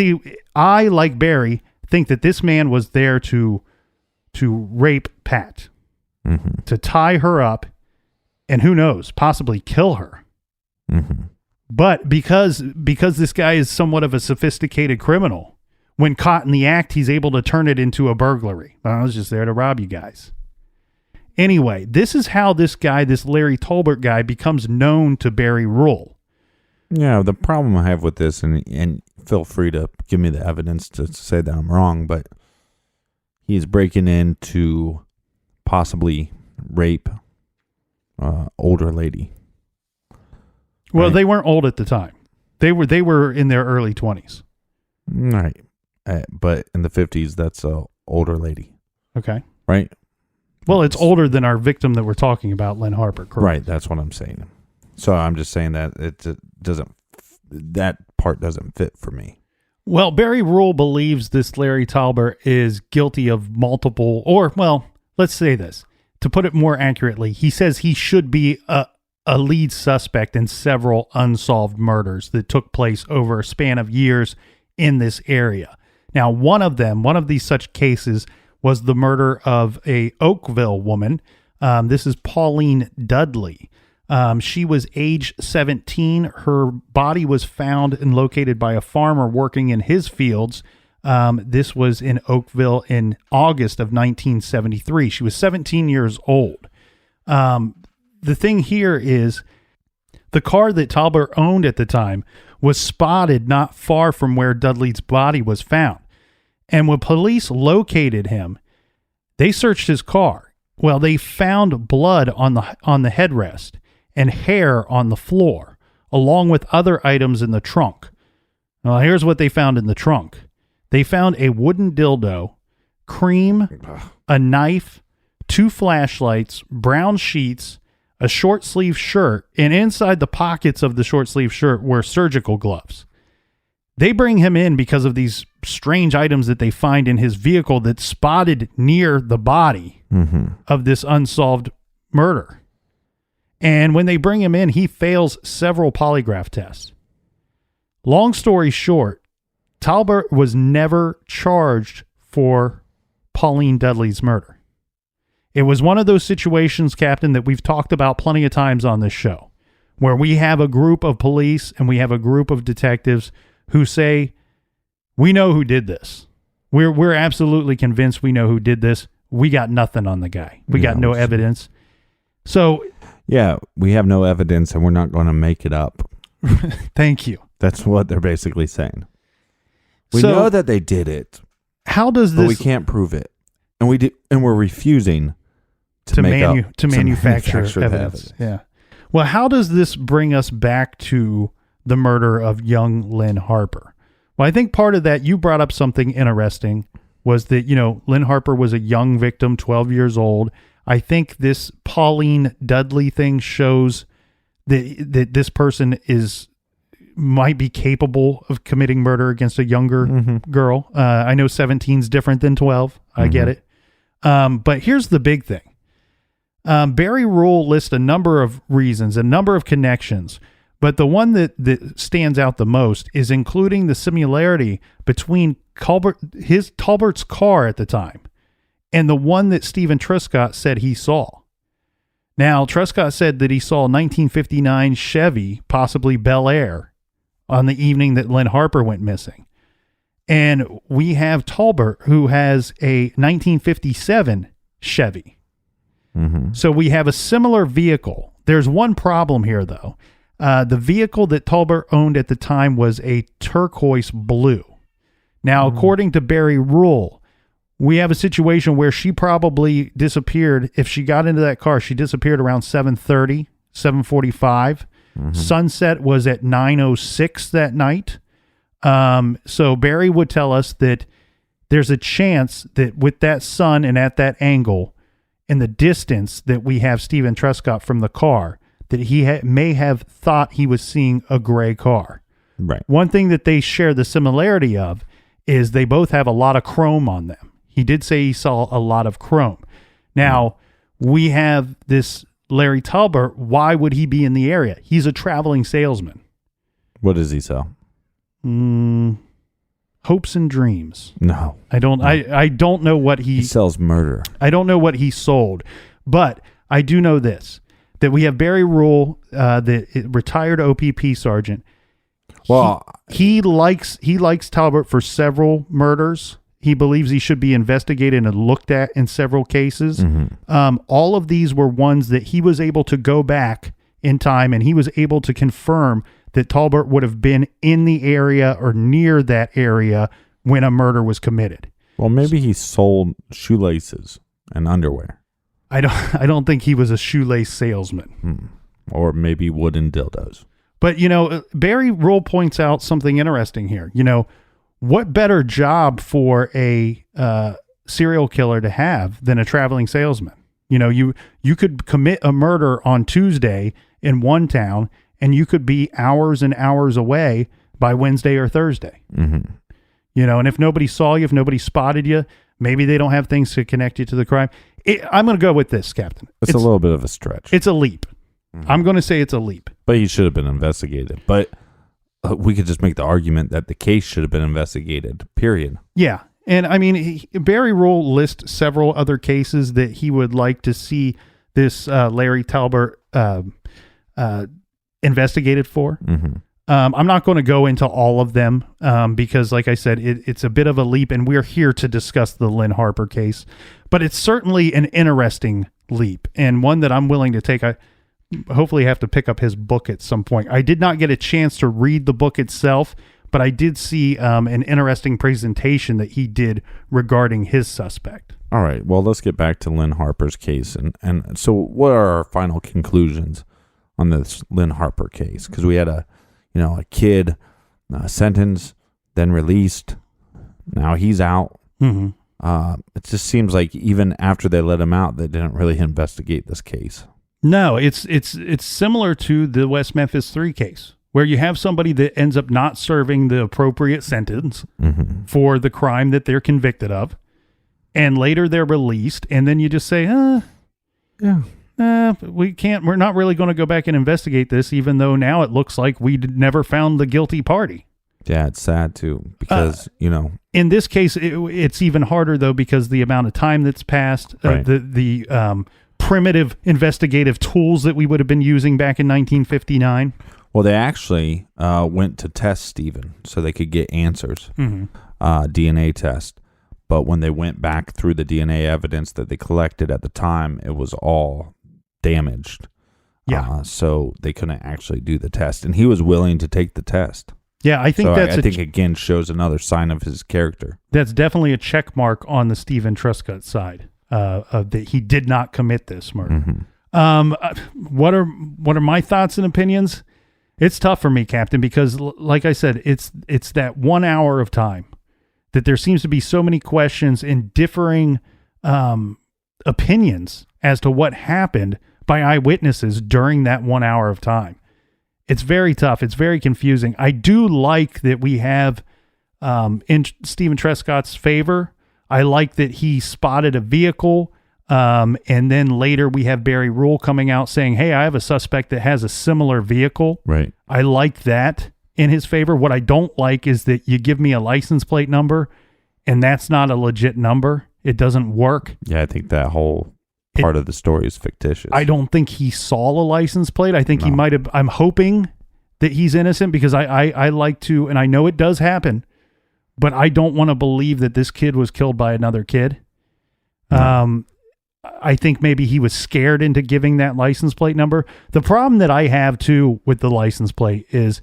I, like Barry, think that this man was there to rape Pat, to tie her up, and who knows, possibly kill her. But because this guy is somewhat of a sophisticated criminal, when caught in the act, he's able to turn it into a burglary. I was just there to rob you guys. Anyway, this is how this guy, this Larry Tolbert guy, becomes known to Barry Rule. Yeah, the problem I have with this, and feel free to give me the evidence to say that I'm wrong, but he's breaking in to possibly rape older lady. Well, right? They weren't old at the time. They were in their early 20s. Right. But in the 50s, that's a older lady. Okay. Right? Well, it's older than our victim that we're talking about, Lynne Harper, correct? Right, that's what I'm saying. So I'm just saying that that part doesn't fit for me. Well, Barry Rule believes this Larry Tolbert is guilty of multiple, or, well, let's say this. To put it more accurately, he says he should be a lead suspect in several unsolved murders that took place over a span of years in this area. Now, one of these such cases was the murder of a Oakville woman. This is Pauline Dudley. She was age 17. Her body was found and located by a farmer working in his fields This was in Oakville in August of 1973. She was 17 years old. The thing here is the car that Talbert owned at the time was spotted not far from where Dudley's body was found. And when police located him, they searched his car. Well, they found blood on the headrest and hair on the floor, along with other items in the trunk. Well, here's what they found in the trunk. They found a wooden dildo, cream, a knife, 2 flashlights, brown sheets, a short sleeve shirt, and inside the pockets of the short sleeve shirt were surgical gloves. They bring him in because of these strange items that they find in his vehicle that's spotted near the body of this unsolved murder. And when they bring him in, he fails several polygraph tests. Long story short, Talbert was never charged for Pauline Dudley's murder. It was one of those situations, Captain, that we've talked about plenty of times on this show, where we have a group of police and we have a group of detectives who say, we know who did this. We're absolutely convinced we know who did this. We got nothing on the guy. We got no evidence. So, yeah, we have no evidence and we're not going to make it up. Thank you. That's what they're basically saying. We know that they did it. How does this? But we can't prove it, and we're refusing to manufacture evidence. Yeah. Well, how does this bring us back to the murder of young Lynne Harper? Well, I think part of that, you brought up something interesting, was that, Lynne Harper was a young victim, 12 years old. I think this Pauline Dudley thing shows that this person might be capable of committing murder against a younger girl. I know 17 is different than 12. I get it. But here's the big thing. Barry Rule lists a number of reasons, a number of connections, but the one that stands out the most is including the similarity between Talbert's car at the time and the one that Steven Truscott said he saw. Now, Truscott said that he saw a 1959 Chevy, possibly Bel Air, on the evening that Lynne Harper went missing. And we have Talbert, who has a 1957 Chevy. So we have a similar vehicle. There's one problem here, though. The vehicle that Talbert owned at the time was a turquoise blue. Now, according to Barry Rule, we have a situation where she probably disappeared. If she got into that car, she disappeared around 7:30, 7:45. Sunset was at 9:06 that night. So Barry would tell us that there's a chance that with that sun and at that angle and the distance that we have Steven Truscott from the car, that he may have thought he was seeing a gray car. Right. One thing that they share the similarity of is they both have a lot of chrome on them. He did say he saw a lot of chrome. Now, we have this Larry Talbert. Why would he be in the area? He's a traveling salesman. What does he sell? Hopes and dreams. No. I don't know what he sells murder. I don't know what he sold, but I do know this, that we have Barry Rule, the retired OPP sergeant. Well, he likes Talbert for several murders. He believes he should be investigated and looked at in several cases. All of these were ones that he was able to go back in time, and he was able to confirm that Talbert would have been in the area or near that area when a murder was committed. Well, maybe he sold shoelaces and underwear. I don't think he was a shoelace salesman. Or maybe wooden dildos. But, Barry Rule points out something interesting here. What better job for a serial killer to have than a traveling salesman? You could commit a murder on Tuesday in one town, and you could be hours and hours away by Wednesday or Thursday. And if nobody saw you, if nobody spotted you, maybe they don't have things to connect you to the crime. I'm going to go with this, Captain. It's a little bit of a stretch. It's a leap. I'm going to say it's a leap. But he should have been investigated. But we could just make the argument that the case should have been investigated, period. Yeah. And I mean, Barry Rule lists several other cases that he would like to see this Larry Talbert investigated for. I'm not going to go into all of them because, like I said, it's a bit of a leap, and we're here to discuss the Lynne Harper case. But it's certainly an interesting leap, and one that I'm willing to take. I hopefully have to pick up his book at some point. I did not get a chance to read the book itself, but I did see an interesting presentation that he did regarding his suspect. All right, well, let's get back to Lynne Harper's case. And so what are our final conclusions on this Lynne Harper case? Because we had a kid sentenced, then released. Now he's out. Mm-hmm. It just seems like even after they let him out, they didn't really investigate this case. No, it's similar to the West Memphis 3 case, where you have somebody that ends up not serving the appropriate sentence for the crime that they're convicted of, and later they're released, and then you just say, we're not really going to go back and investigate this, even though now it looks like we never found the guilty party. Yeah, it's sad too, because, in this case, it's even harder though, because the amount of time that's passed, right. the primitive investigative tools that we would have been using back in 1959. Well, they actually went to test Steven so they could get answers, DNA test. But when they went back through the DNA evidence that they collected at the time, it was all damaged. Yeah. So they couldn't actually do the test. And he was willing to take the test. Yeah, I think I think again shows another sign of his character. That's definitely a check mark on the Steven Truscott side that he did not commit this murder. What are my thoughts and opinions? It's tough for me, Captain, because like I said, it's that 1 hour of time that there seems to be so many questions and differing opinions as to what happened by eyewitnesses during that 1 hour of time. It's very tough. It's very confusing. I do like that we have, in Steven Truscott's favor, I like that he spotted a vehicle, and then later we have Barry Rule coming out saying, hey, I have a suspect that has a similar vehicle. Right. I like that in his favor. What I don't like is that you give me a license plate number, and that's not a legit number. It doesn't work. Yeah, I think that whole part of the story is fictitious. I don't think he saw a license plate. I think he might have. I'm hoping that he's innocent, because I like to, and I know it does happen, but I don't want to believe that this kid was killed by another kid. No. I think maybe he was scared into giving that license plate number. The problem that I have too with the license plate is,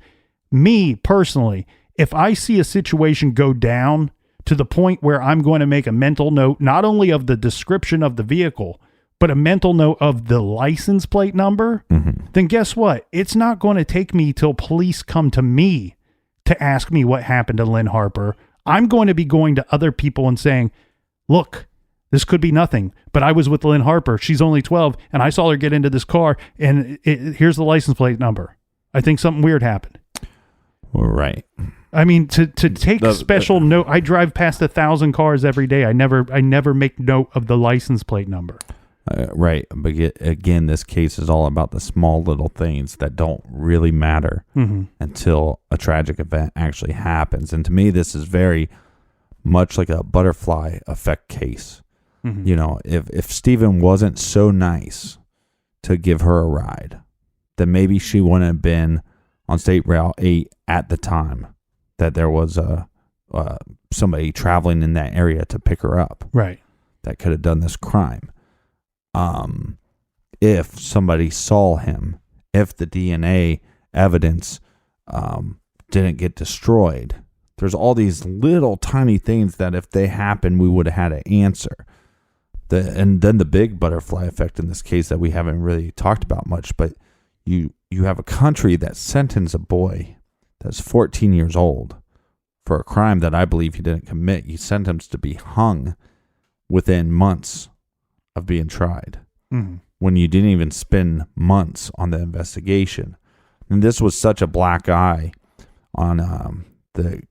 me personally, if I see a situation go down to the point where I'm going to make a mental note, not only of the description of the vehicle, but a mental note of the license plate number, then guess what? It's not going to take me till police come to me to ask me what happened to Lynne Harper. I'm going to be going to other people and saying, look, this could be nothing, but I was with Lynne Harper. She's only 12, and I saw her get into this car, and here's the license plate number. I think something weird happened. Right. I mean, to take special note, I drive past 1,000 cars every day. I never make note of the license plate number. Right. But again, this case is all about the small little things that don't really matter until a tragic event actually happens. And to me, this is very much like a butterfly effect case. You know, if Steven wasn't so nice to give her a ride, then maybe she wouldn't have been on State Route 8 at the time that there was somebody traveling in that area to pick her up. Right. That could have done this crime. If somebody saw him, if the DNA evidence didn't get destroyed, there's all these little tiny things that if they happened, we would have had an answer. And then the big butterfly effect in this case that we haven't really talked about much, but you have a country that sentenced a boy that's 14 years old for a crime that I believe he didn't commit. You sentenced to be hung within months of being tried when you didn't even spend months on the investigation. And this was such a black eye on the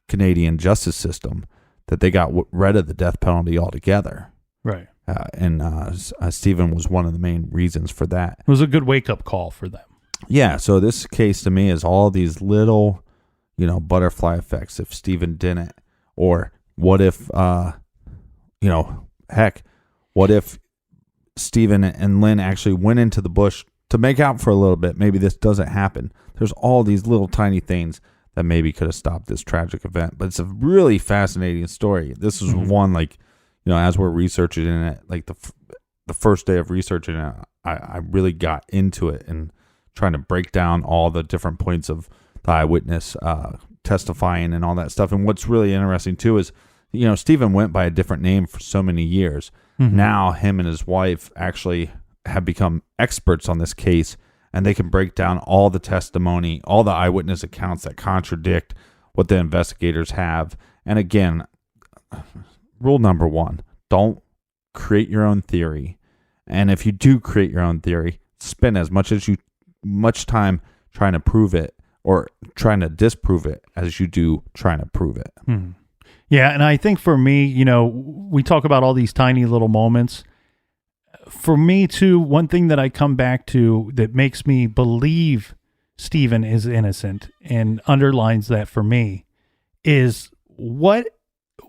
Canadian justice system that they got rid of the death penalty altogether. Right. And Steven was one of the main reasons for that. It was a good wake-up call for them. Yeah, so this case to me is all these little, butterfly effects. If Steven didn't, or what if, what if Steven and Lynne actually went into the bush to make out for a little bit, maybe this doesn't happen. There's all these little tiny things that maybe could have stopped this tragic event. But it's a really fascinating story. This is one, like, as we're researching it, like the first day of researching it, I really got into it and trying to break down all the different points of the eyewitness testifying and all that stuff. And what's really interesting too is, Steven went by a different name for so many years. Now him and his wife actually have become experts on this case, and they can break down all the testimony, all the eyewitness accounts that contradict what the investigators have. And again, rule number 1, don't create your own theory. And if you do create your own theory, spend as much time trying to prove it or trying to disprove it as you do trying to prove it. Yeah, and I think for me, we talk about all these tiny little moments. For me, too, one thing that I come back to that makes me believe Steven is innocent and underlines that for me is what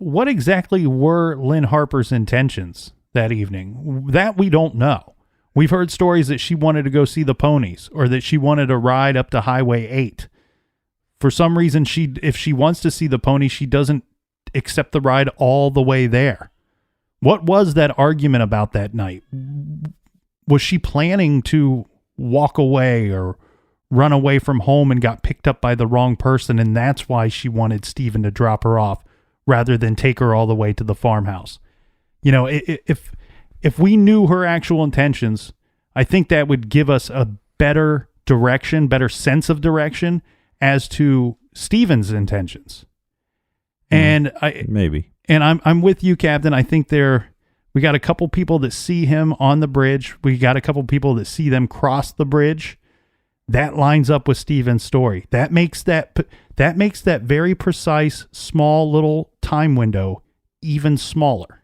exactly were Lynne Harper's intentions that evening? That we don't know. We've heard stories that she wanted to go see the ponies or that she wanted to ride up to Highway 8. For some reason, if she wants to see the ponies, she doesn't accept the ride all the way there. What was that argument about that night? Was she planning to walk away or run away from home and got picked up by the wrong person, and that's why she wanted Steven to drop her off rather than take her all the way to the farmhouse? If we knew her actual intentions, I think that would give us a better sense of direction as to Steven's intentions. And I'm with you, Captain. I think we got a couple people that see him on the bridge. We got a couple people that see them cross the bridge. That lines up with Steven's story. That makes that very precise, small little time window even smaller.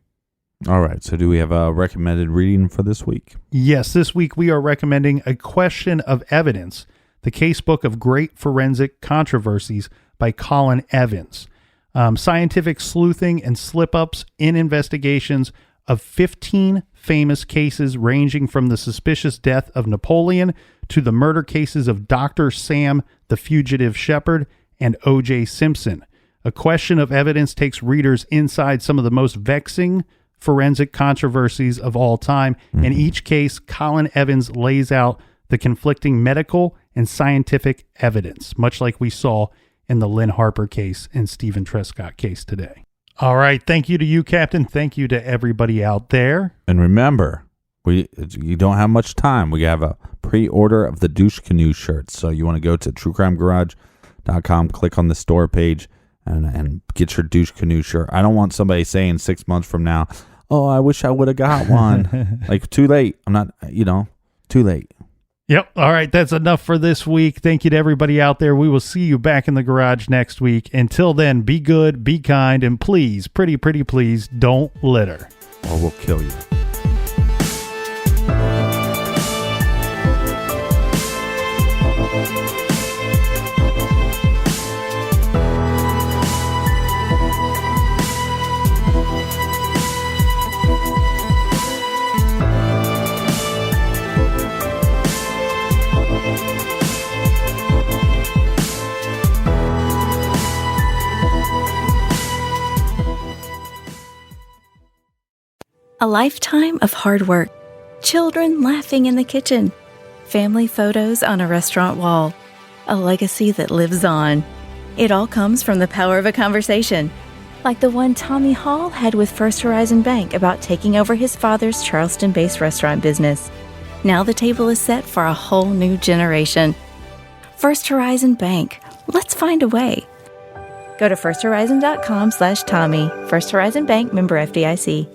All right. So do we have a recommended reading for this week? Yes. This week we are recommending A Question of Evidence, the Casebook of Great Forensic Controversies by Colin Evans. Scientific sleuthing and slip-ups in investigations of 15 famous cases ranging from the suspicious death of Napoleon to the murder cases of Dr. Sam, the Fugitive Shepherd, and O.J. Simpson. A Question of Evidence takes readers inside some of the most vexing forensic controversies of all time. In each case, Colin Evans lays out the conflicting medical and scientific evidence, much like we saw in the Lynne Harper case and Steven Truscott case today. All right. Thank you to you, Captain. Thank you to everybody out there. And remember, you don't have much time. We have a pre-order of the Douche Canoe shirts. So you want to go to truecrimegarage.com, click on the store page, and get your Douche Canoe shirt. I don't want somebody saying 6 months from now, oh, I wish I would have got one. Like, too late. I'm not, too late. Yep. All right. That's enough for this week. Thank you to everybody out there. We will see you back in the garage next week. Until then, be good, be kind, and please, pretty please, don't litter. Or we'll kill you. A lifetime of hard work, children laughing in the kitchen, family photos on a restaurant wall, a legacy that lives on. It all comes from the power of a conversation, like the one Tommy Hall had with First Horizon Bank about taking over his father's Charleston-based restaurant business. Now the table is set for a whole new generation. First Horizon Bank. Let's find a way. Go to firsthorizon.com/Tommy. First Horizon Bank, member FDIC.